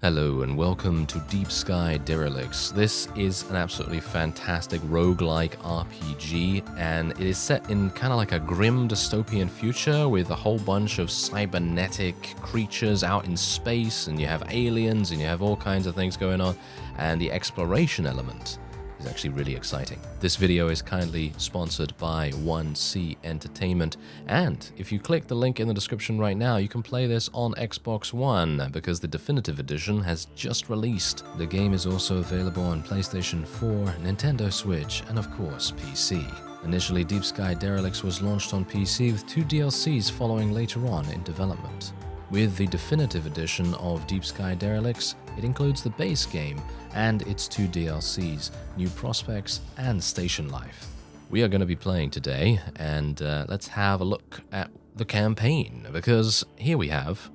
Hello and welcome to Deep Sky Derelicts. This is an absolutely fantastic roguelike RPG, and it is set in kind of like a grim dystopian future with a whole bunch of cybernetic creatures out in space, and you have aliens and you have all kinds of things going on, and the exploration element is actually really exciting. This video is kindly sponsored by 1C Entertainment, and if you click the link in the description right now, you can play this on Xbox One because the definitive edition has just released. The game is also available on PlayStation 4, Nintendo Switch, and of course PC. Initially, Deep Sky Derelicts was launched on PC with 2 DLCs following later on in development. With the definitive edition of Deep Sky Derelicts, it includes the base game and its 2 DLCs, New Prospects and Station Life. We are going to be playing today, and let's have a look at the campaign, because here we have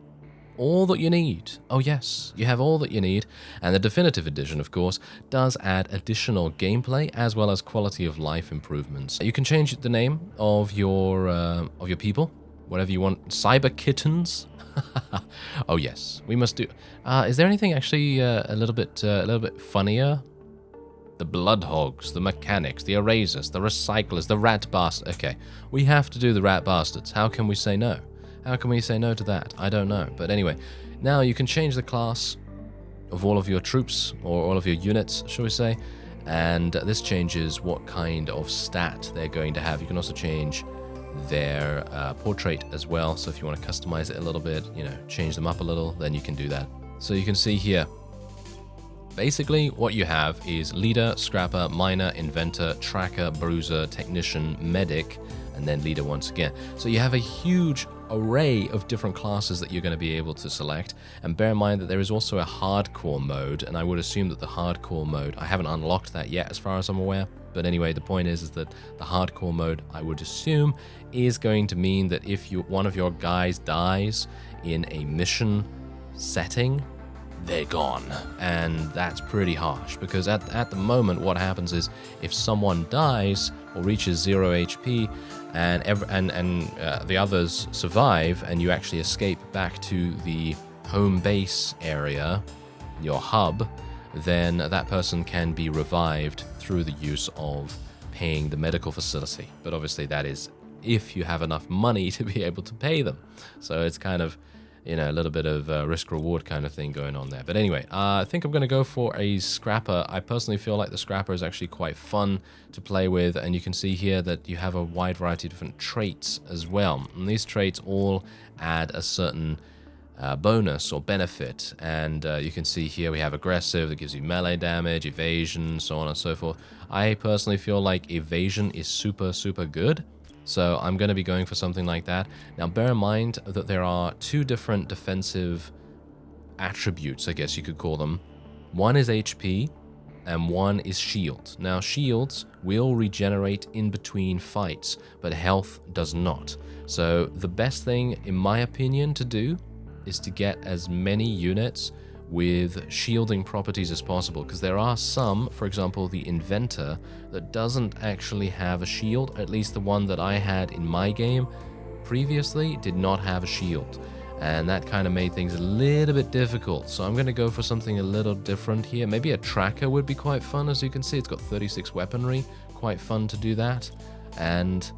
all that you need. Oh yes, you have all that you need, and the definitive edition, of course, does add additional gameplay as well as quality of life improvements. You can change the name of your people, whatever you want. Cyber kittens. Oh yes, we must do. Is there anything actually a little bit funnier? The blood hogs, the mechanics, the erasers, the recyclers, the rat bastards. Okay, we have to do the rat bastards. How can we say no? How can we say no to that? I don't know. But anyway, now you can change the class of all of your troops or all of your units, shall we say? And this changes what kind of stat they're going to have. You can also change their portrait as well, so if you want to customize it a little bit, change them up a little, then you can do that. So you can see here, basically what you have is leader, scrapper, miner, inventor, tracker, bruiser, technician, medic, and then leader once again. So you have a huge array of different classes that you're going to be able to select, and bear in mind that there is also a hardcore mode, and I would assume that the hardcore mode, I haven't unlocked that yet as far as I'm aware, but anyway, the point is that the hardcore mode, I would assume, is going to mean that if one of your guys dies in a mission setting, they're gone. And that's pretty harsh, because at the moment what happens is if someone dies or reaches 0 HP and the others survive and you actually escape back to the home base area, your hub, then that person can be revived through the use of paying the medical facility. But obviously that is if you have enough money to be able to pay them. So it's kind of, a little bit of risk-reward kind of thing going on there. But anyway, I think I'm going to go for a scrapper. I personally feel like the scrapper is actually quite fun to play with, and you can see here that you have a wide variety of different traits as well. And these traits all add a certain bonus or benefit, and you can see here we have aggressive, that gives you melee damage, evasion, so on and so forth. I personally feel like evasion is super good, so I'm going to be going for something like that. Now bear in mind that there are 2 different defensive attributes, I guess you could call them. One is HP and one is shield. Now shields will regenerate in between fights, but health does not. So the best thing, in my opinion, to do is to get as many units with shielding properties as possible, because there are some, for example the inventor, that doesn't actually have a shield. At least the one that I had in my game previously did not have a shield, and that kind of made things a little bit difficult. So I'm going to go for something a little different here. Maybe a tracker would be quite fun. As you can see, it's got 36 weaponry, quite fun to do that. And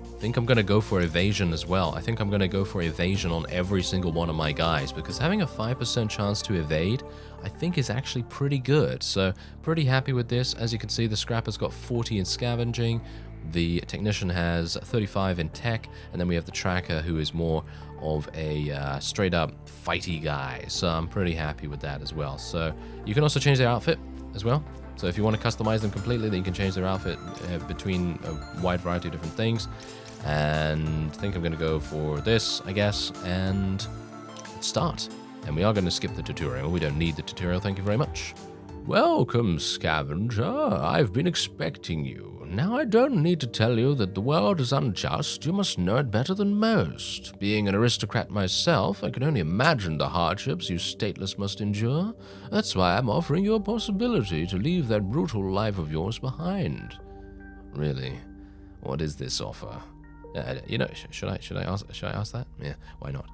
I think I'm going to go for evasion as well. I think I'm going to go for evasion on every single one of my guys, because having a 5% chance to evade, I think is actually pretty good. So pretty happy with this. As you can see, the scrapper's got 40 in scavenging, the technician has 35 in tech, and then we have the tracker, who is more of a straight up fighty guy. So I'm pretty happy with that as well. So you can also change their outfit as well. So if you want to customize them completely, then you can change their outfit between a wide variety of different things. And I think I'm going to go for this, I guess, and let's start. And we are going to skip the tutorial. We don't need the tutorial, thank you very much. Welcome, Scavenger. I've been expecting you. Now, I don't need to tell you that the world is unjust. You must know it better than most. Being an aristocrat myself, I can only imagine the hardships you stateless must endure. That's why I'm offering you a possibility to leave that brutal life of yours behind. Really? What is this offer? Should I ask that? Yeah, why not?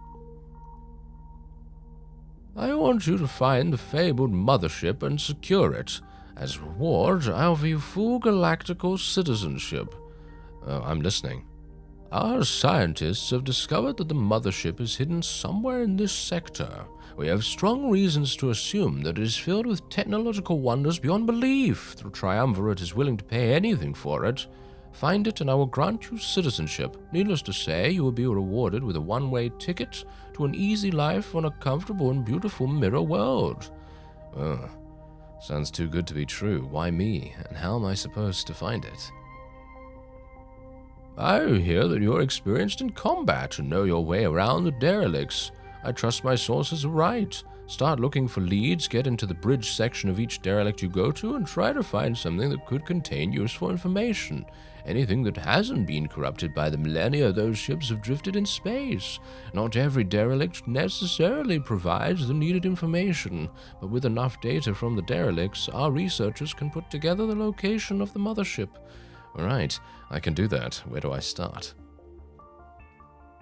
I want you to find the fabled mothership and secure it. As reward, I offer you full galactical citizenship. I'm listening. Our scientists have discovered that the mothership is hidden somewhere in this sector. We have strong reasons to assume that it is filled with technological wonders beyond belief. The Triumvirate is willing to pay anything for it. Find it and I will grant you citizenship. Needless to say, you will be rewarded with a one-way ticket to an easy life on a comfortable and beautiful mirror world. Sounds too good to be true. Why me? And how am I supposed to find it? I hear that you're experienced in combat and know your way around the derelicts. I trust my sources are right. Start looking for leads, get into the bridge section of each derelict you go to, and try to find something that could contain useful information. Anything that hasn't been corrupted by the millennia those ships have drifted in space. Not every derelict necessarily provides the needed information, but with enough data from the derelicts, our researchers can put together the location of the mothership. Alright, I can do that. Where do I start?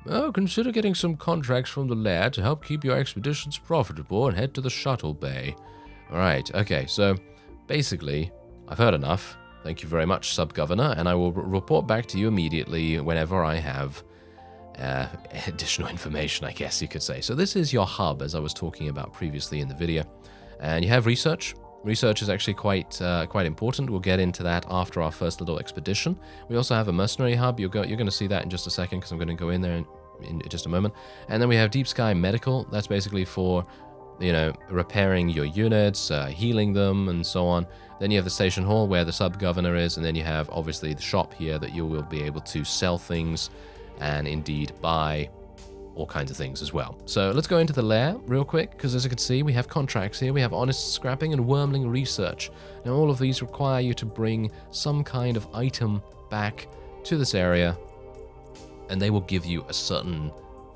Well, consider getting some contracts from the lair to help keep your expeditions profitable and head to the shuttle bay. Alright, okay, so basically, I've heard enough. Thank you very much, Sub-Governor, and I will report back to you immediately whenever I have additional information, I guess you could say. So this is your hub, as I was talking about previously in the video. And you have research. Research is actually quite important. We'll get into that after our first little expedition. We also have a mercenary hub. You're going to see that in just a second because I'm going to go in there in just a moment. And then we have Deep Sky Medical. That's basically for, you know, repairing your units, healing them, and so on. Then you have the Station Hall where the Sub-Governor is, and then you have obviously the shop here that you will be able to sell things and indeed buy all kinds of things as well. So let's go into the lair real quick, because as you can see, we have contracts here. We have honest scrapping and wormling research. Now all of these require you to bring some kind of item back to this area, and they will give you a certain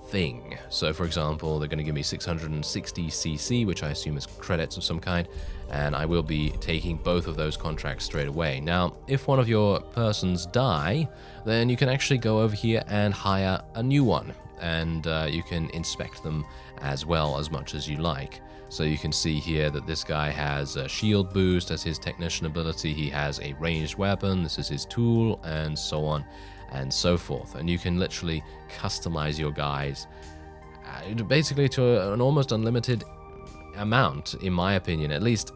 thing. So for example, they're going to give me 660 CC, which I assume is credits of some kind, and I will be taking both of those contracts straight away. Now, if one of your persons die, then you can actually go over here and hire a new one, and you can inspect them as well as much as you like. So you can see here that this guy has a shield boost as his technician ability, he has a ranged weapon, this is his tool, and so on and so forth. And you can literally customize your guys basically to an almost unlimited amount, in my opinion, at least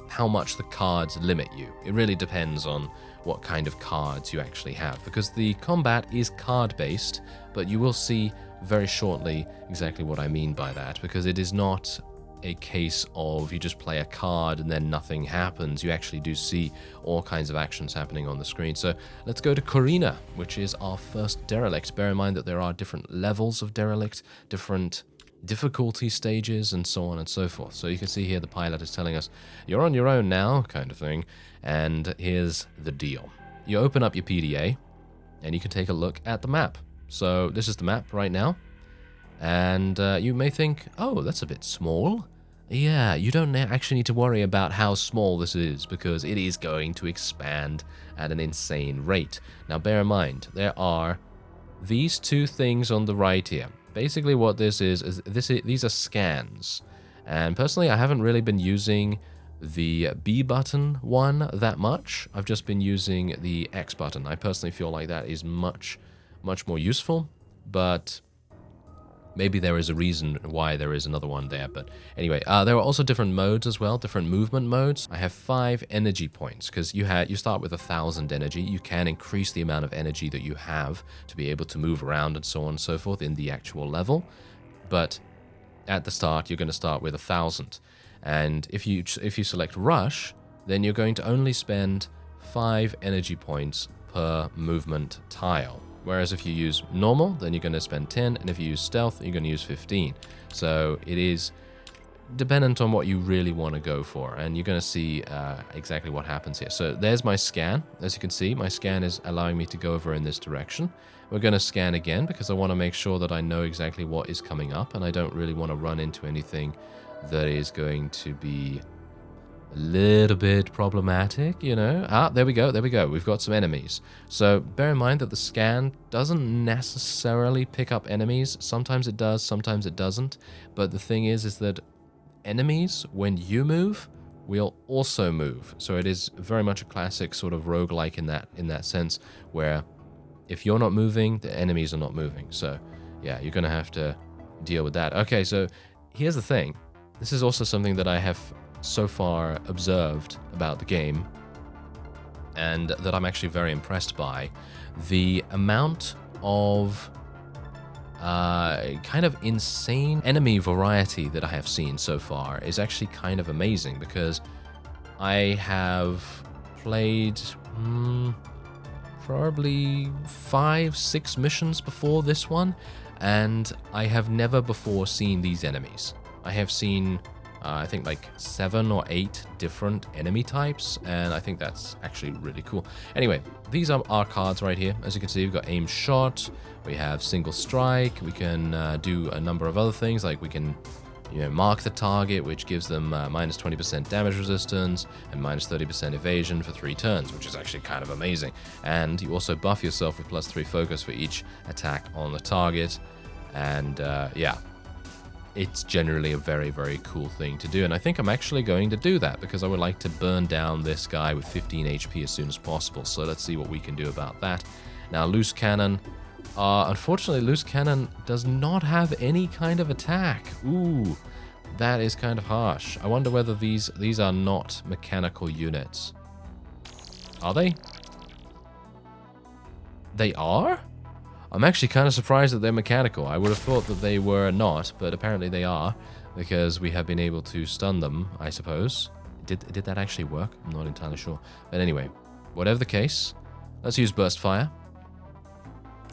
how much the cards limit you. It really depends on what kind of cards you actually have, because the combat is card-based, but you will see very shortly exactly what I mean by that, because it is not a case of you just play a card and then nothing happens. You actually do see all kinds of actions happening on the screen. So let's go to Corina, which is our first derelict. Bear in mind that there are different levels of derelict, different difficulty stages, and so on and so forth. So you can see here the pilot is telling us, you're on your own now, kind of thing. And here's the deal. You open up your PDA, and you can take a look at the map. So this is the map right now. And you may think, oh, that's a bit small. Yeah, you don't actually need to worry about how small this is, because it is going to expand at an insane rate. Now bear in mind, there are these two things on the right here. Basically what this is these are scans. And personally, I haven't really been using the B button one that much. I've just been using the X button. I personally feel like that is much more useful, but maybe there is a reason why there is another one there. But anyway, there are also different modes as well, different movement modes. I have 5 energy points, because you start with 1,000 energy. You can increase the amount of energy that you have to be able to move around and so on and so forth in the actual level. But at the start, you're going to start with 1,000. And if you select Rush, then you're going to only spend 5 energy points per movement tile. Whereas if you use normal, then you're going to spend 10, and if you use stealth, you're going to use 15. So it is dependent on what you really want to go for, and you're going to see exactly what happens here. So there's my scan. As you can see, my scan is allowing me to go over in this direction. We're going to scan again, because I want to make sure that I know exactly what is coming up, and I don't really want to run into anything that is going to be a little bit problematic, you know. There we go. We've got some enemies. So bear in mind that the scan doesn't necessarily pick up enemies. Sometimes it does, sometimes it doesn't. But the thing is that enemies, when you move, will also move. So it is very much a classic sort of roguelike in that sense, where if you're not moving, the enemies are not moving. So yeah, you're going to have to deal with that. Okay, so here's the thing. This is also something that I have so far observed about the game, and that I'm actually very impressed by. The amount of kind of insane enemy variety that I have seen so far is actually kind of amazing, because I have played probably 5-6 missions before this one, and I have never before seen these enemies. I have seen I think like 7 or 8 different enemy types, and I think that's actually really cool. Anyway, these are our cards right here. As you can see, we've got aim shot, we have single strike, we can do a number of other things, like we can mark the target, which gives them minus 20% damage resistance and minus 30% evasion for 3 turns, which is actually kind of amazing. And you also buff yourself with +3 focus for each attack on the target, and yeah. It's generally a very, very cool thing to do. And I think I'm actually going to do that, because I would like to burn down this guy with 15 HP as soon as possible. So let's see what we can do about that. Now, loose cannon. Unfortunately, loose cannon does not have any kind of attack. Ooh, that is kind of harsh. I wonder whether these are not mechanical units. Are they? They are? I'm actually kind of surprised that they're mechanical. I would have thought that they were not, but apparently they are, because we have been able to stun them, I suppose. Did that actually work? I'm not entirely sure. But anyway, whatever the case, let's use burst fire.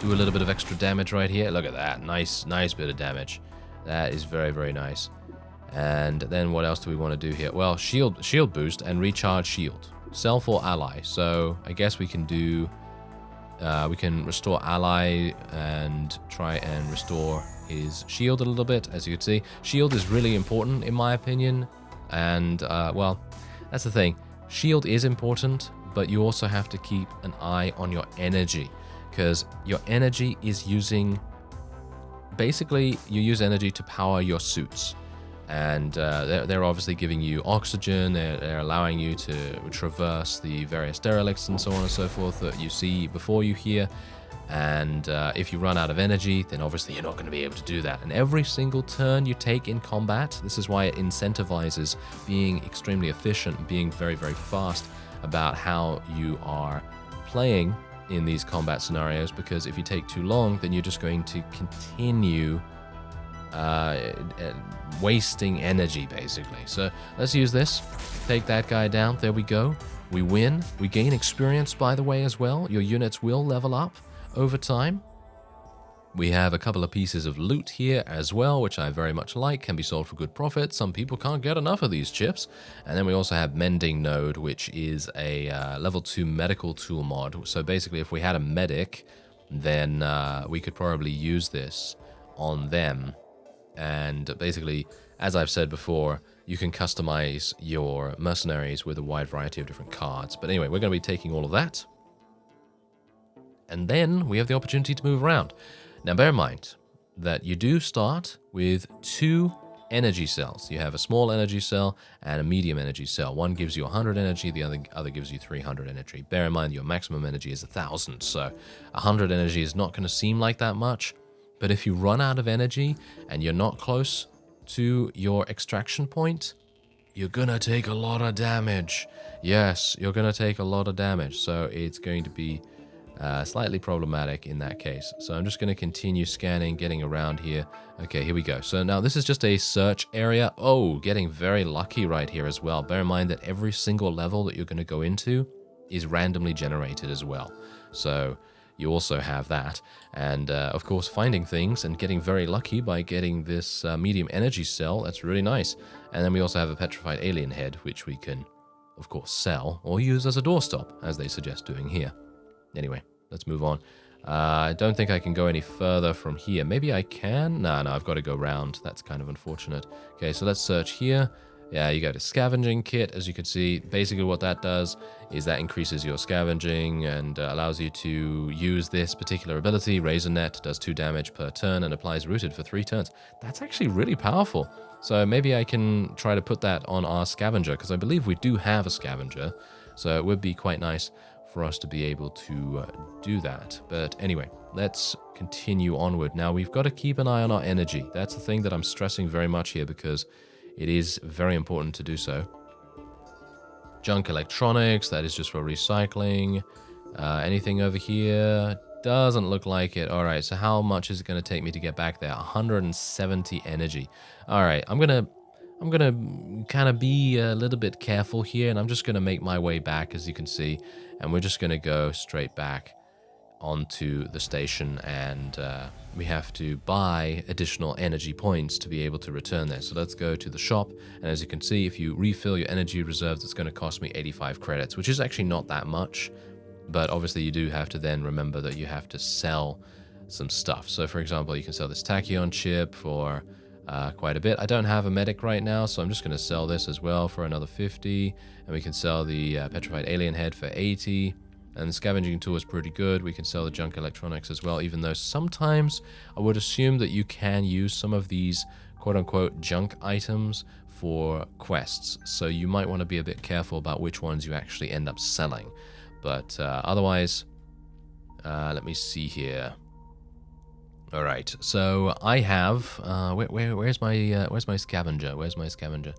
Do a little bit of extra damage right here. Look at that. Nice bit of damage. That is very, very nice. And then what else do we want to do here? Well, shield boost and recharge shield. Self or ally. So I guess we can do... we can restore ally and try and restore his shield a little bit. As you can see, shield is really important in my opinion, and well, that's the thing. Shield is important, but you also have to keep an eye on your energy, because your energy is using... Basically, you use energy to power your suits. And they're obviously giving you oxygen, they're allowing you to traverse the various derelicts and so on and so forth that you see before you here. And if you run out of energy, then obviously you're not going to be able to do that. And every single turn you take in combat, this is why it incentivizes being extremely efficient, being very, very fast about how you are playing in these combat scenarios, because if you take too long, then you're just going to continue wasting energy, basically. So let's use this. Take that guy down. There we go. We win. We gain experience, by the way, as well. Your units will level up over time. We have a couple of pieces of loot here as well, which I very much like. Can be sold for good profit. Some people can't get enough of these chips. And then we also have Mending Node, which is a level 2 medical tool mod. So basically, if we had a medic, then we could probably use this on them. And basically, as I've said before, you can customize your mercenaries with a wide variety of different cards. But anyway, we're going to be taking all of that. And then we have the opportunity to move around. Now, bear in mind that you do start with 2 energy cells. You have a small energy cell and a medium energy cell. One gives you 100 energy, the other gives you 300 energy. Bear in mind your maximum energy is 1,000, so 100 energy is not going to seem like that much. But if you run out of energy and you're not close to your extraction point, you're gonna take a lot of damage. Yes, you're gonna take a lot of damage. So it's going to be slightly problematic in that case. So I'm just gonna continue scanning, getting around here. Okay, here we go. So now this is just a search area. Oh, getting very lucky right here as well. Bear in mind that every single level that you're gonna go into is randomly generated as well. So you also have that, and of course finding things and getting very lucky by getting this medium energy cell. That's really nice. And then we also have a petrified alien head, which we can of course sell or use as a doorstop, as they suggest doing here. Anyway, let's move on. I don't think I can go any further from here. Maybe I can? No, I've got to go round. That's kind of unfortunate. Okay, so let's search here. Yeah, you got a scavenging kit, as you can see. Basically what that does is that increases your scavenging and allows you to use this particular ability. Razor Net does 2 damage per turn and applies rooted for 3 turns. That's actually really powerful. So maybe I can try to put that on our scavenger, because I believe we do have a scavenger. So it would be quite nice for us to be able to do that. But anyway, let's continue onward. Now, we've got to keep an eye on our energy. That's the thing that I'm stressing very much here, because it is very important to do so. Junk electronics, that is just for recycling. Anything over here? Doesn't look like it. All right, so how much is it going to take me to get back there? 170 energy. All right, I'm gonna kind of be a little bit careful here, and I'm just gonna make my way back, as you can see, and we're just gonna go straight back onto the station, and we have to buy additional energy points to be able to return there. So let's go to the shop, and as you can see, if you refill your energy reserves, it's going to cost me 85 credits, which is actually not that much, but obviously you do have to then remember that you have to sell some stuff. So for example, you can sell this tachyon chip for quite a bit. I don't have a medic right now, so I'm just going to sell this as well for another 50, and we can sell the petrified alien head for 80. And the scavenging tool is pretty good. We can sell the junk electronics as well, even though sometimes I would assume that you can use some of these quote-unquote junk items for quests. So you might want to be a bit careful about which ones you actually end up selling. But otherwise, let me see here. All right, so I have where's my scavenger? Where's my scavenger?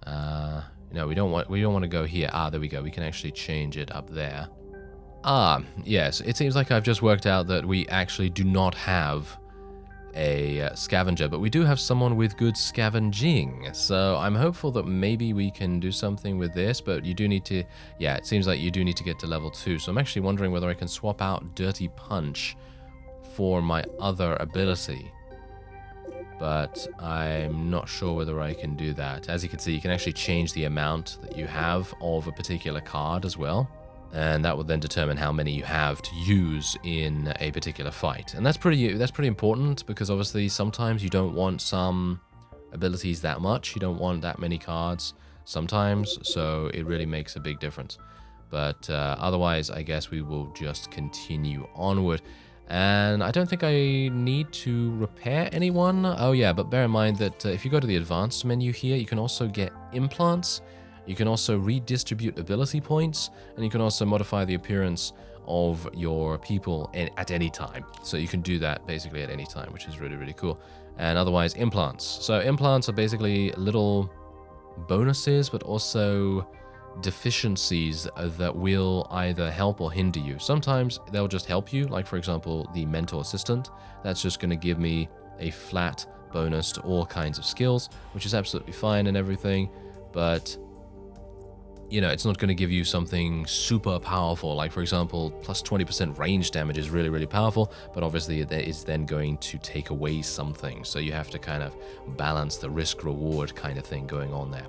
No, we don't want to go here. Ah, there we go. We can actually change it up there. Ah, yes. It seems like I've just worked out that we actually do not have a scavenger, but we do have someone with good scavenging. So I'm hopeful that maybe we can do something with this, but you do need to, yeah, it seems like you do need to get to level 2. So I'm actually wondering whether I can swap out Dirty Punch for my other ability. But I'm not sure whether I can do that. As you can see, you can actually change the amount that you have of a particular card as well. And that will then determine how many you have to use in a particular fight. And that's pretty important, because obviously sometimes you don't want some abilities that much. You don't want that many cards sometimes, so it really makes a big difference. But otherwise, I guess we will just continue onward. And I don't think I need to repair anyone. Oh yeah, but bear in mind that if you go to the advanced menu here, you can also get implants. You can also redistribute ability points, and you can also modify the appearance of your people at any time. So you can do that basically at any time, which is really, really cool. And otherwise, implants. So implants are basically little bonuses, but also deficiencies that will either help or hinder you. Sometimes they'll just help you, like for example, the mentor assistant. That's just going to give me a flat bonus to all kinds of skills, which is absolutely fine and everything. But you know, it's not going to give you something super powerful. Like, for example, plus 20% range damage is really, really powerful, but obviously it is then going to take away something. So you have to kind of balance the risk-reward kind of thing going on there.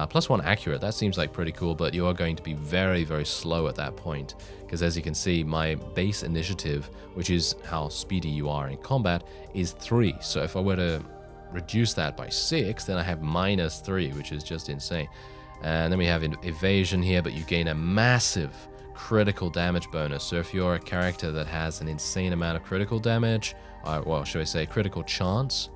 Plus 1 accurate, that seems like pretty cool, but you are going to be very, very slow at that point. Because as you can see, my base initiative, which is how speedy you are in combat, is 3. So if I were to reduce that by 6, then I have -3, which is just insane. And then we have evasion here, but you gain a massive critical damage bonus. So if you're a character that has an insane amount of critical damage, well, should I say critical chance?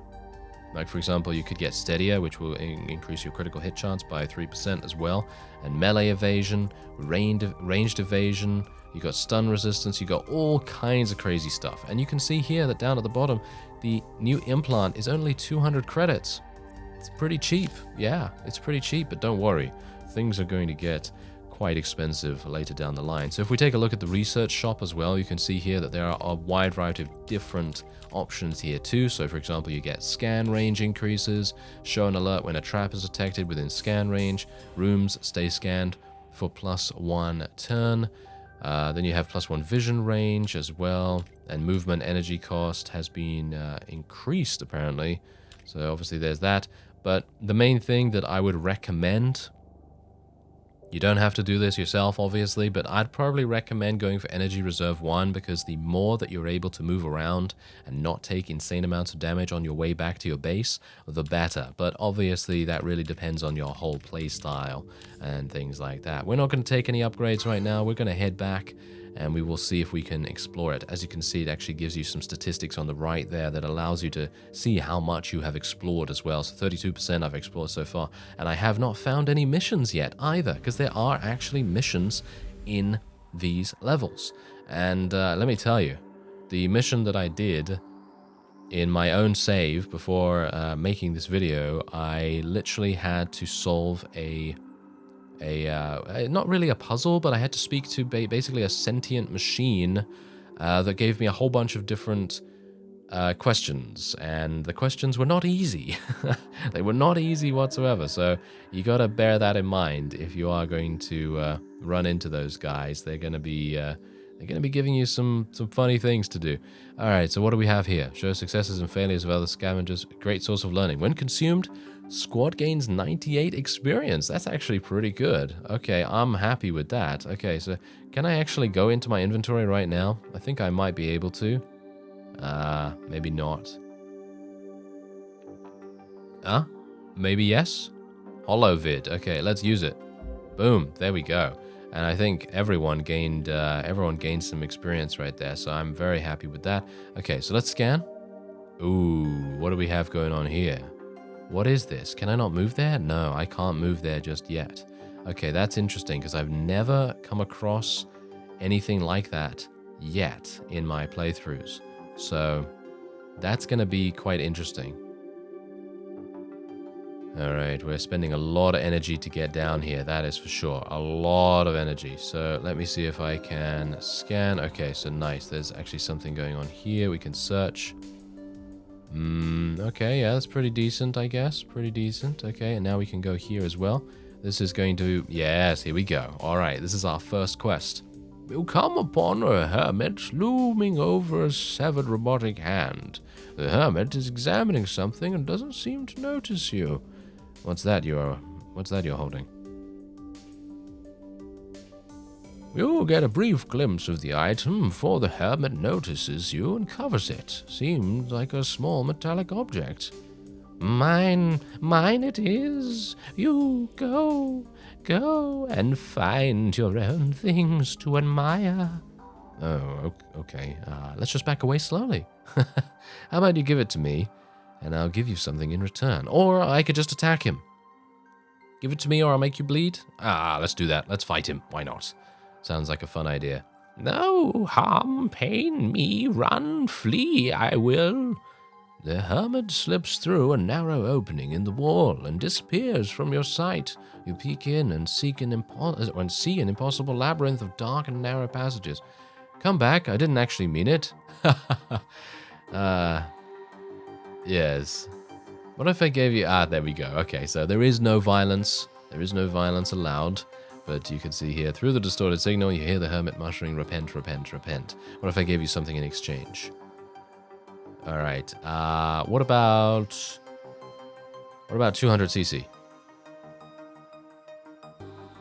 Like, for example, you could get steadier, which will increase your critical hit chance by 3% as well. And melee evasion, ranged evasion, you got stun resistance, you got all kinds of crazy stuff. And you can see here that down at the bottom, the new implant is only 200 credits. It's pretty cheap. Yeah, it's pretty cheap, but don't worry. Things are going to get quite expensive later down the line. So if we take a look at the research shop as well, you can see here that there are a wide variety of different options here too. So for example, you get scan range increases, show an alert when a trap is detected within scan range, rooms stay scanned for +1 turn. Then you have +1 vision range as well, and movement energy cost has been increased apparently. So obviously there's that. But the main thing that I would recommend You don't have to do this yourself, obviously, but I'd probably recommend going for Energy Reserve 1 because the more that you're able to move around and not take insane amounts of damage on your way back to your base, the better. But obviously, that really depends on your whole playstyle and things like that. We're not going to take any upgrades right now. We're going to head back and we will see if we can explore it. As you can see, it actually gives you some statistics on the right there that allows you to see how much you have explored as well. So 32% I've explored so far, and I have not found any missions yet either, because there are actually missions in these levels. And let me tell you, the mission that I did in my own save before making this video, I literally had to solve not really a puzzle, but I had to speak to basically a sentient machine that gave me a whole bunch of different questions, and the questions were not easy. They were not easy whatsoever, so you gotta bear that in mind if you are going to run into those guys. They're gonna be giving you some funny things to do. All right, so what do we have here? Show successes and failures of other scavengers. Great source of learning. When consumed, squad gains 98 experience. That's actually pretty good. Okay, I'm happy with that. Okay, so can I actually go into my inventory right now? I think I might be able to. Maybe not. Maybe yes? Hollow vid. Okay, let's use it. Boom, there we go. And I think everyone gained some experience right there, so I'm very happy with that. Okay, so let's scan. Ooh, what do we have going on here? What is this? Can I not move there? No, I can't move there just yet. Okay, that's interesting, because I've never come across anything like that yet in my playthroughs. So that's going to be quite interesting. All right, we're spending a lot of energy to get down here, that is for sure. A lot of energy. So let me see if I can scan. Okay, so nice. There's actually something going on here. We can search. Okay, yeah, that's pretty decent, I guess. Pretty decent. Okay, and now we can go here as well. This is going to... Yes, here we go. All right, this is our first quest. You come upon a hermit looming over a severed robotic hand. The hermit is examining something and doesn't seem to notice you. What's that you're holding? You get a brief glimpse of the item before the hermit notices you and covers it. Seems like a small metallic object. Mine it is. You go and find your own things to admire. Oh, okay. Let's just back away slowly. How about you give it to me, and I'll give you something in return. Or I could just attack him. Give it to me or I'll make you bleed. Let's do that. Let's fight him. Why not? Sounds like a fun idea. No harm, pain me, run, flee, I will. The hermit slips through a narrow opening in the wall and disappears from your sight. You peek in and see an impossible labyrinth of dark and narrow passages. Come back, I didn't actually mean it. Yes. What if I gave you... there we go. Okay, so there is no violence. There is no violence allowed. But you can see here, through the distorted signal, you hear the hermit muttering, repent, repent, repent. What if I gave you something in exchange? All right. What about 200cc?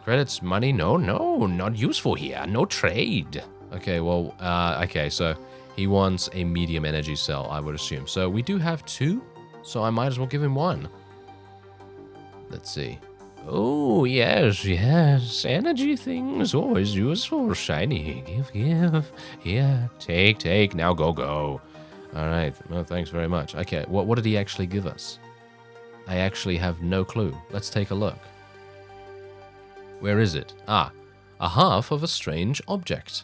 Credits, money? No, not useful here. No trade. Okay, well, okay, so he wants a medium energy cell, I would assume. So we do have 2, so I might as well give him 1. Let's see. Oh, yes. Energy things, always useful. Shiny. Give. Here, take. Now go. All right. Well, thanks very much. Okay, what did he actually give us? I actually have no clue. Let's take a look. Where is it? A half of a strange object.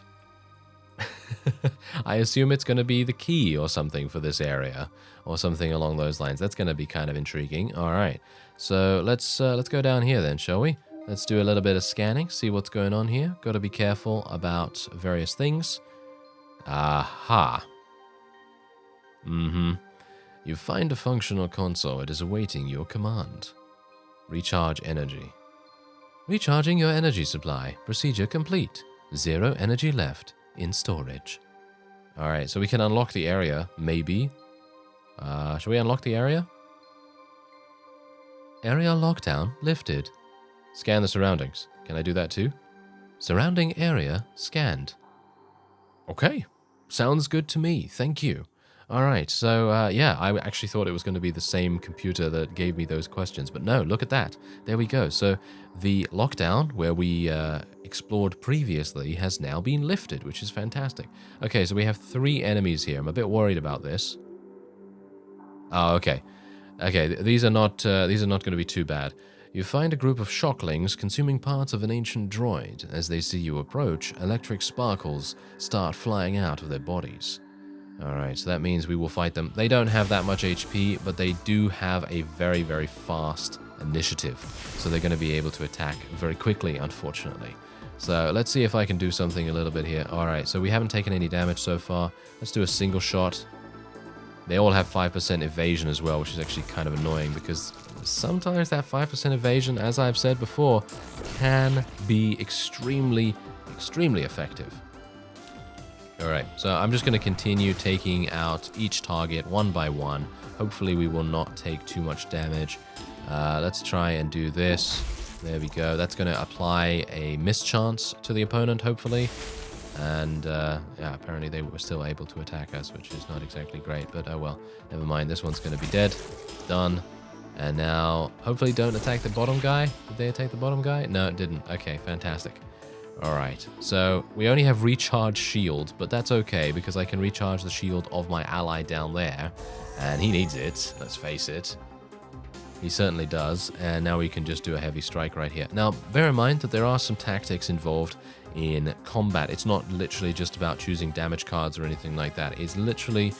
I assume it's going to be the key or something for this area, or something along those lines. That's going to be kind of intriguing. All right. So let's go down here then, shall we? Let's do a little bit of scanning, see what's going on here. Got to be careful about various things. Aha. You find a functional console. It is awaiting your command. Recharge energy. Recharging your energy supply. Procedure complete. 0 energy left in storage. All right, so we can unlock the area, maybe. Shall we unlock the area? Area lockdown lifted. Scan the surroundings. Can I do that too? Surrounding area scanned. Okay, sounds good to me. Thank you. All right, so yeah, I actually thought it was going to be the same computer that gave me those questions, but no, look at that. There we go. So the lockdown where we explored previously has now been lifted, which is fantastic. Okay, so we have 3 enemies here. I'm a bit worried about this. Oh, okay. Okay, these are not going to be too bad. You find a group of shocklings consuming parts of an ancient droid. As they see you approach, electric sparkles start flying out of their bodies. Alright, so that means we will fight them. They don't have that much HP, but they do have a very, very fast initiative. So they're going to be able to attack very quickly, unfortunately. So let's see if I can do something a little bit here. Alright, so we haven't taken any damage so far. Let's do a single shot. They all have 5% evasion as well, which is actually kind of annoying because sometimes that 5% evasion, as I've said before, can be extremely, extremely effective. Alright, so I'm just going to continue taking out each target one by one. Hopefully we will not take too much damage. Let's try and do this. There we go. That's going to apply a mischance to the opponent, hopefully. And yeah, apparently they were still able to attack us, which is not exactly great. But oh well, never mind. This one's going to be dead. Done. And now, hopefully don't attack the bottom guy. Did they attack the bottom guy? No, it didn't. Okay, fantastic. Alright, so we only have recharge shield, but that's okay because I can recharge the shield of my ally down there, and he needs it, let's face it. He certainly does, and now we can just do a heavy strike right here. Now, bear in mind that there are some tactics involved in combat. It's not literally just about choosing damage cards or anything like that. It's literally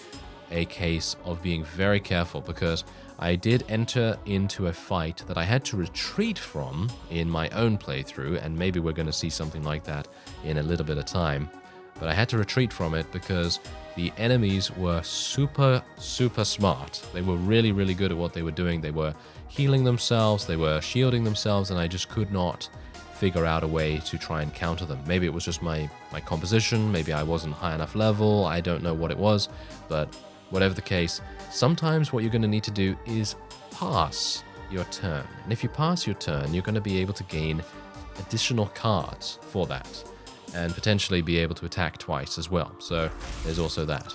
a case of being very careful because I did enter into a fight that I had to retreat from in my own playthrough, and maybe we're going to see something like that in a little bit of time. But I had to retreat from it because the enemies were super, super smart. They were really, really good at what they were doing. They were healing themselves, they were shielding themselves, and I just could not figure out a way to try and counter them. Maybe it was just my composition, maybe I wasn't high enough level, I don't know what it was, but whatever the case, sometimes what you're going to need to do is pass your turn. And if you pass your turn, you're going to be able to gain additional cards for that and potentially be able to attack twice as well. So there's also that.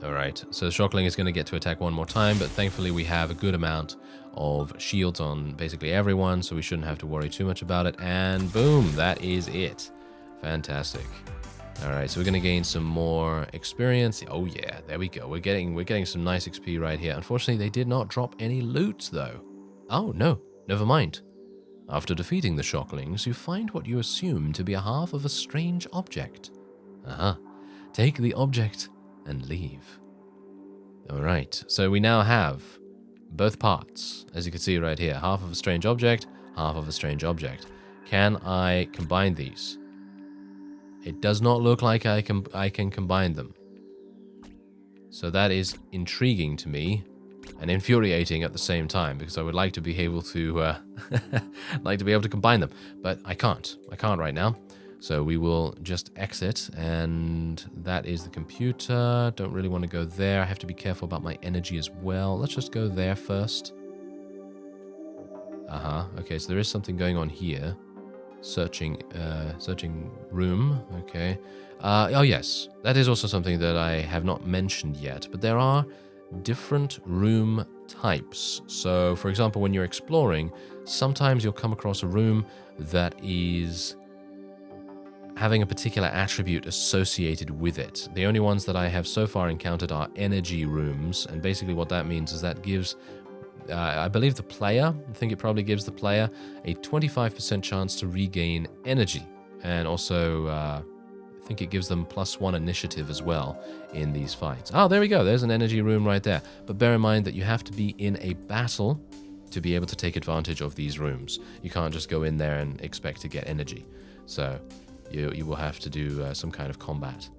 Alright, so the Shockling is going to get to attack one more time, but thankfully we have a good amount of shields on basically everyone, so we shouldn't have to worry too much about it. And boom, that is it. Fantastic. Alright, so we're going to gain some more experience. Oh yeah, there we go. We're getting some nice XP right here. Unfortunately, they did not drop any loot, though. Oh, no. Never mind. After defeating the Shocklings, you find what you assume to be a half of a strange object. Aha. Take the object and leave. Alright, so we now have both parts. As you can see right here, half of a strange object, half of a strange object. Can I combine these? It does not look like I can combine them. So that is intriguing to me and infuriating at the same time because I would like to be able to combine them, but I can't. I can't right now. So we will just exit, and that is the computer. Don't really want to go there. I have to be careful about my energy as well. Let's just go there first. Okay, so there is something going on here. Searching room. Okay. Oh yes, that is also something that I have not mentioned yet, but there are different room types. So for example, when you're exploring, sometimes you'll come across a room that is having a particular attribute associated with it. The only ones that I have so far encountered are energy rooms, and basically what that means is that gives I believe the player, I think it probably gives the player a 25% chance to regain energy. And also, I think it gives them +1 initiative as well in these fights. Oh, there we go. There's an energy room right there. But bear in mind that you have to be in a battle to be able to take advantage of these rooms. You can't just go in there and expect to get energy. So you will have to do some kind of combat.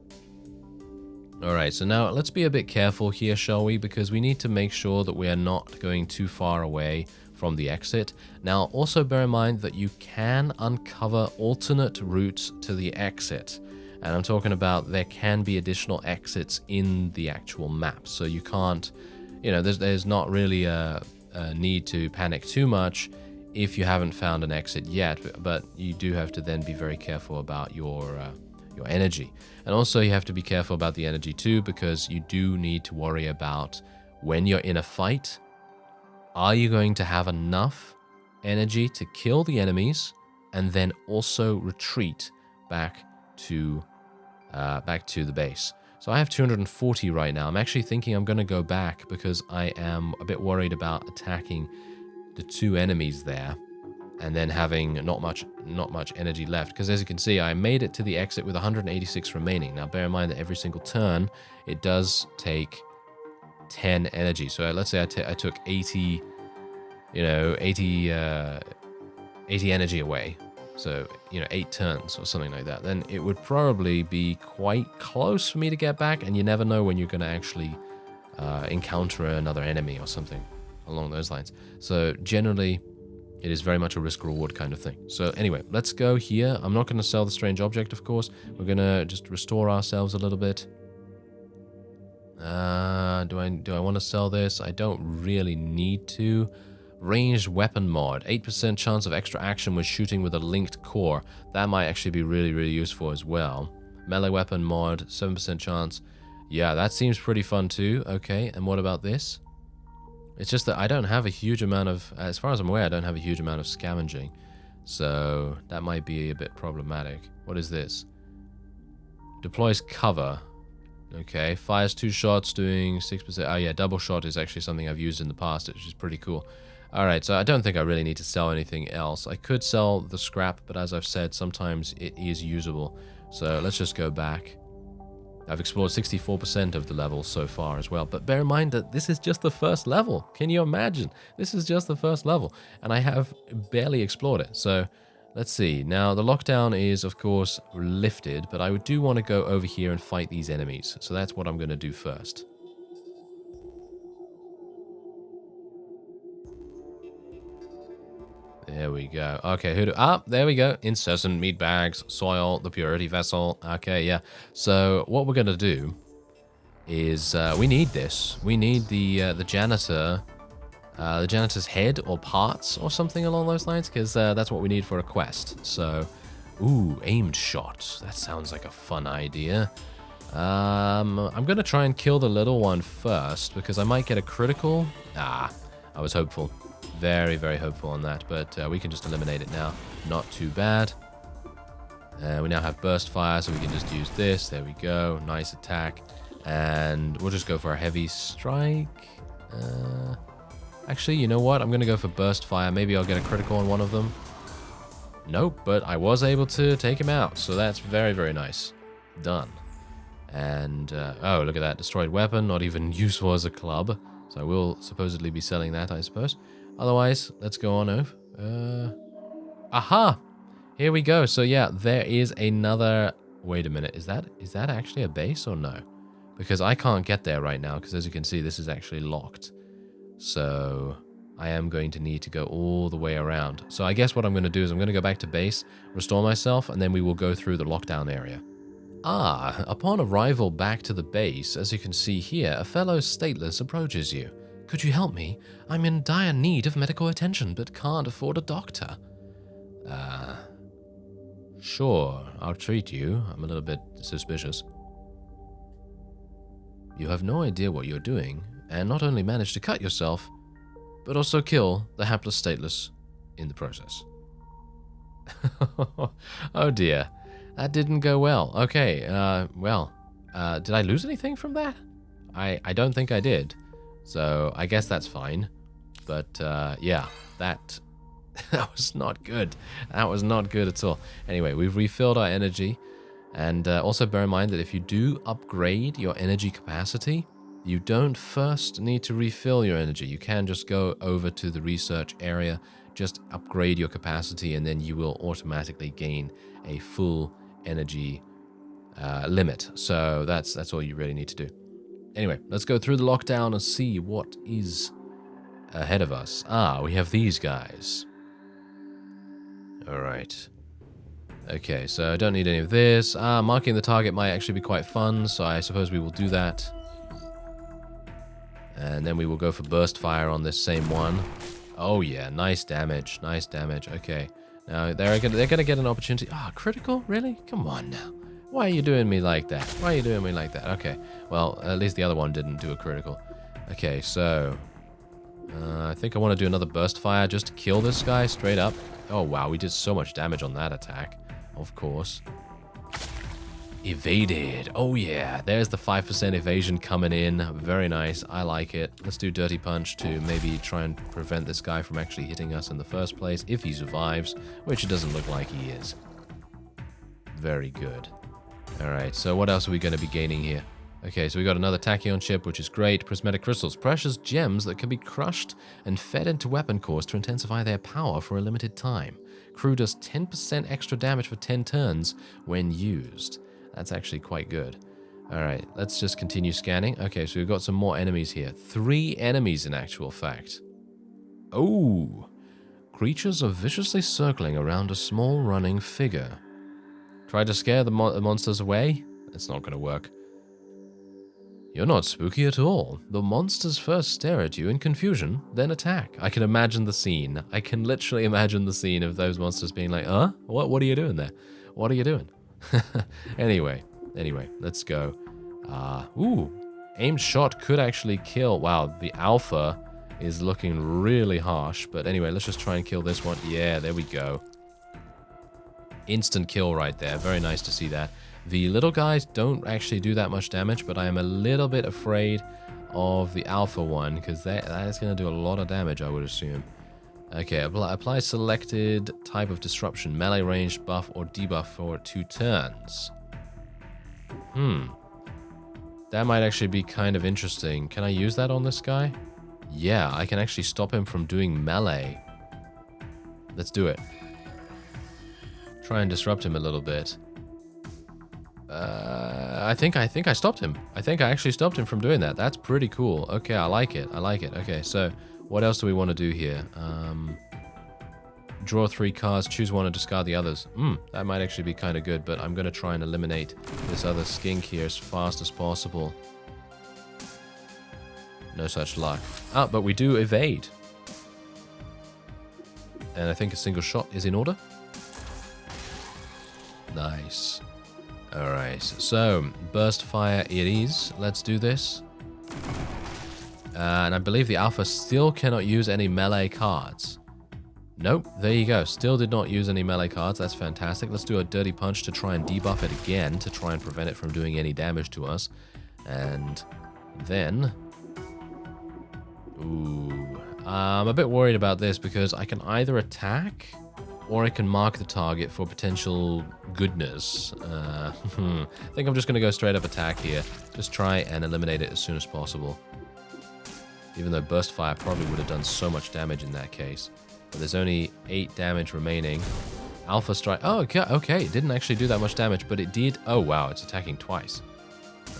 Alright, so now let's be a bit careful here, shall we? Because we need to make sure that we are not going too far away from the exit. Now, also bear in mind that you can uncover alternate routes to the exit. And I'm talking about there can be additional exits in the actual map. So you can't, there's not really a need to panic too much if you haven't found an exit yet, but you do have to then be very careful about your energy. And also you have to be careful about the energy too, because you do need to worry about when you're in a fight, are you going to have enough energy to kill the enemies and then also retreat back to the base. So I have 240 right now. I'm actually thinking I'm going to go back because I am a bit worried about attacking the two enemies there and then having not much energy left. Because as you can see, I made it to the exit with 186 remaining. Now bear in mind that every single turn, it does take 10 energy. So let's say I took 80, 80 energy away. So, 8 turns or something like that. Then it would probably be quite close for me to get back, and you never know when you're going to actually encounter another enemy or something along those lines. So generally, it is very much a risk-reward kind of thing. So anyway, let's go here. I'm not going to sell the strange object, of course. We're going to just restore ourselves a little bit. Do I want to sell this? I don't really need to. Ranged weapon mod, 8% chance of extra action when shooting with a linked core. That might actually be really, really useful as well. Melee weapon mod, 7% chance. Yeah, that seems pretty fun too. Okay, and what about this? It's just that I don't have a huge amount of, as far as I'm aware, I don't have a huge amount of scavenging. So that might be a bit problematic. What is this? Deploys cover. Okay, fires 2 shots doing 6%. Oh yeah, double shot is actually something I've used in the past, which is pretty cool. Alright, so I don't think I really need to sell anything else. I could sell the scrap, but as I've said, sometimes it is usable. So let's just go back. I've explored 64% of the levels so far as well. But bear in mind that this is just the first level. Can you imagine? This is just the first level. And I have barely explored it. So let's see. Now, the lockdown is, of course, lifted. But I do want to go over here and fight these enemies. So that's what I'm going to do first. There we go. Okay, there we go. Incessant meat bags, soil, the purity vessel. Okay, yeah. So what we're gonna do is we need this. We need the janitor's head or parts or something along those lines, because that's what we need for a quest. So, ooh, aimed shot. That sounds like a fun idea. I'm gonna try and kill the little one first because I might get a critical. I was hopeful. Very, very hopeful on that, but we can just eliminate it now. Not too bad. We now have burst fire, so we can just use this. There we go. Nice attack. And we'll just go for a heavy strike. Actually, you know what? I'm going to go for burst fire. Maybe I'll get a critical on one of them. Nope, but I was able to take him out, so that's very, very nice. Done. And, oh, look at that. Destroyed weapon, not even useful as a club. So I will supposedly be selling that, I suppose. Otherwise, let's go on over. Aha! Here we go. So yeah, there is another... Wait a minute. Is that actually a base or no? Because I can't get there right now, because as you can see, this is actually locked. So I am going to need to go all the way around. So I guess what I'm going to do is I'm going to go back to base, restore myself, and then we will go through the lockdown area. Upon arrival back to the base, as you can see here, a fellow stateless approaches you. Could you help me? I'm in dire need of medical attention, but can't afford a doctor. Sure, I'll treat you. I'm a little bit suspicious. You have no idea what you're doing, and not only managed to cut yourself, but also kill the hapless stateless in the process. Oh dear. That didn't go well. Okay, did I lose anything from that? I don't think I did. So I guess that's fine. But yeah, that was not good. That was not good at all. Anyway, we've refilled our energy. And also bear in mind that if you do upgrade your energy capacity, you don't first need to refill your energy. You can just go over to the research area, just upgrade your capacity, and then you will automatically gain a full energy limit. So that's all you really need to do. Anyway, let's go through the lockdown and see what is ahead of us. We have these guys. All right. Okay, so I don't need any of this. Marking the target might actually be quite fun, so I suppose we will do that. And then we will go for burst fire on this same one. Oh yeah, nice damage. Nice damage. Okay. Now they're gonna get an opportunity. Ah, critical? Really? Come on now. Why are you doing me like that? Why are you doing me like that? Okay. Well, at least the other one didn't do a critical. Okay, so I think I want to do another burst fire just to kill this guy straight up. Oh wow, we did so much damage on that attack. Of course. Evaded. Oh yeah, there's the 5% evasion coming in. Very nice. I like it. Let's do Dirty Punch to maybe try and prevent this guy from actually hitting us in the first place, if he survives, which it doesn't look like he is. Very good. Alright, so what else are we going to be gaining here? Okay, so we got another tachyon chip, which is great. Prismatic crystals, precious gems that can be crushed and fed into weapon cores to intensify their power for a limited time. Crew does 10% extra damage for 10 turns when used. That's actually quite good. Alright, let's just continue scanning. Okay, so we've got some more enemies here. 3 enemies in actual fact. Oh! Creatures are viciously circling around a small running figure. Try to scare the monsters away? It's not going to work. You're not spooky at all. The monsters first stare at you in confusion, then attack. I can imagine the scene. I can literally imagine the scene of those monsters being like, What are you doing there? What are you doing? Anyway, let's go. Ooh, aimed shot could actually kill. Wow, the alpha is looking really harsh. But anyway, let's just try and kill this one. Yeah, there we go. Instant kill right there. Very nice to see that. The little guys don't actually do that much damage, but I am a little bit afraid of the alpha one, because that is going to do a lot of damage, I would assume. Okay, apply selected type of disruption, melee ranged buff or debuff for 2 turns. That might actually be kind of interesting. Can I use that on this guy? Yeah, I can actually stop him from doing melee. Let's do it. Try and disrupt him a little bit. I think I stopped him. I think I actually stopped him from doing that. That's pretty cool. Okay, I like it. I like it. Okay, so what else do we want to do here? Draw 3 cards, choose one and discard the others. That might actually be kind of good, but I'm going to try and eliminate this other skink here as fast as possible. No such luck. Ah, but we do evade. And I think a single shot is in order. Nice. Alright, so burst fire it is. Let's do this. And I believe the alpha still cannot use any melee cards. Nope, there you go. Still did not use any melee cards. That's fantastic. Let's do a dirty punch to try and debuff it again, to try and prevent it from doing any damage to us. And then... Ooh. I'm a bit worried about this because I can either attack or I can mark the target for potential goodness. I think I'm just going to go straight up attack here. Just try and eliminate it as soon as possible. Even though burst fire probably would have done so much damage in that case. But there's only 8 damage remaining. Alpha strike. Oh, okay. It didn't actually do that much damage, but it did. Oh, wow. It's attacking twice.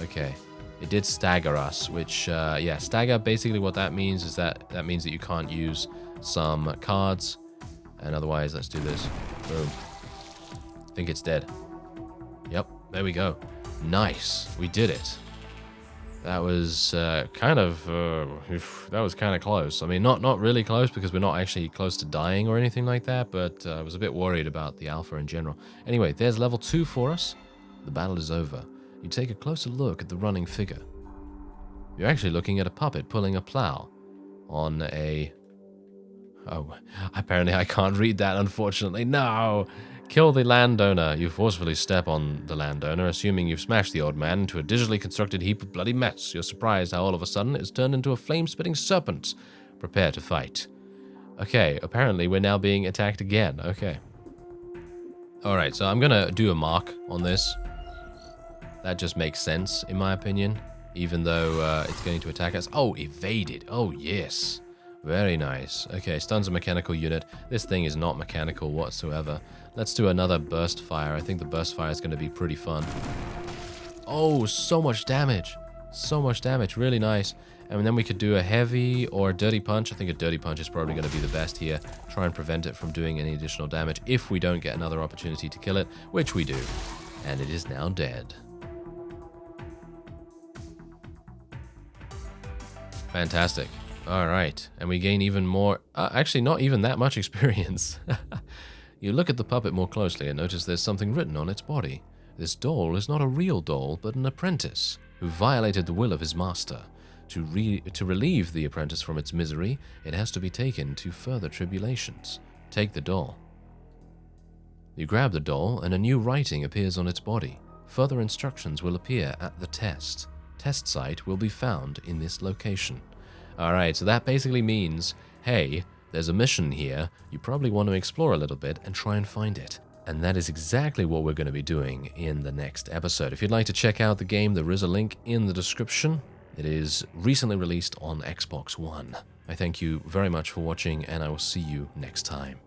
Okay. It did stagger us, which, yeah, stagger, basically what that means is that means that you can't use some cards. And otherwise, let's do this. Boom. I think it's dead. Yep, there we go. Nice. We did it. That was kind of close. I mean, not really close because we're not actually close to dying or anything like that, but I was a bit worried about the alpha in general. Anyway, there's level 2 for us. The battle is over. You take a closer look at the running figure. You're actually looking at a puppet pulling a plow on a... Oh, apparently I can't read that, unfortunately. No! Kill the landowner. You forcefully step on the landowner, assuming you've smashed the old man into a digitally constructed heap of bloody mess. You're surprised how all of a sudden it's turned into a flame-spitting serpent. Prepare to fight. Okay, apparently we're now being attacked again. Okay. Alright, so I'm gonna do a mark on this. That just makes sense, in my opinion. Even though it's going to attack us. Oh, evaded. Oh, yes. Very nice. Okay, stuns a mechanical unit. This thing is not mechanical whatsoever. Let's do another burst fire. I think the burst fire is going to be pretty fun. Oh, so much damage. So much damage. Really nice. And then we could do a heavy or a dirty punch. I think a dirty punch is probably going to be the best here. Try and prevent it from doing any additional damage if we don't get another opportunity to kill it, which we do. And it is now dead. Fantastic. Alright, and we gain even more... actually, not even that much experience. You look at the puppet more closely and notice there's something written on its body. This doll is not a real doll, but an apprentice who violated the will of his master. To relieve the apprentice from its misery, it has to be taken to further tribulations. Take the doll. You grab the doll, and a new writing appears on its body. Further instructions will appear at the test. Test site will be found in this location. Alright, so that basically means, hey, there's a mission here, you probably want to explore a little bit and try and find it. And that is exactly what we're going to be doing in the next episode. If you'd like to check out the game, there is a link in the description. It is recently released on Xbox One. I thank you very much for watching, and I will see you next time.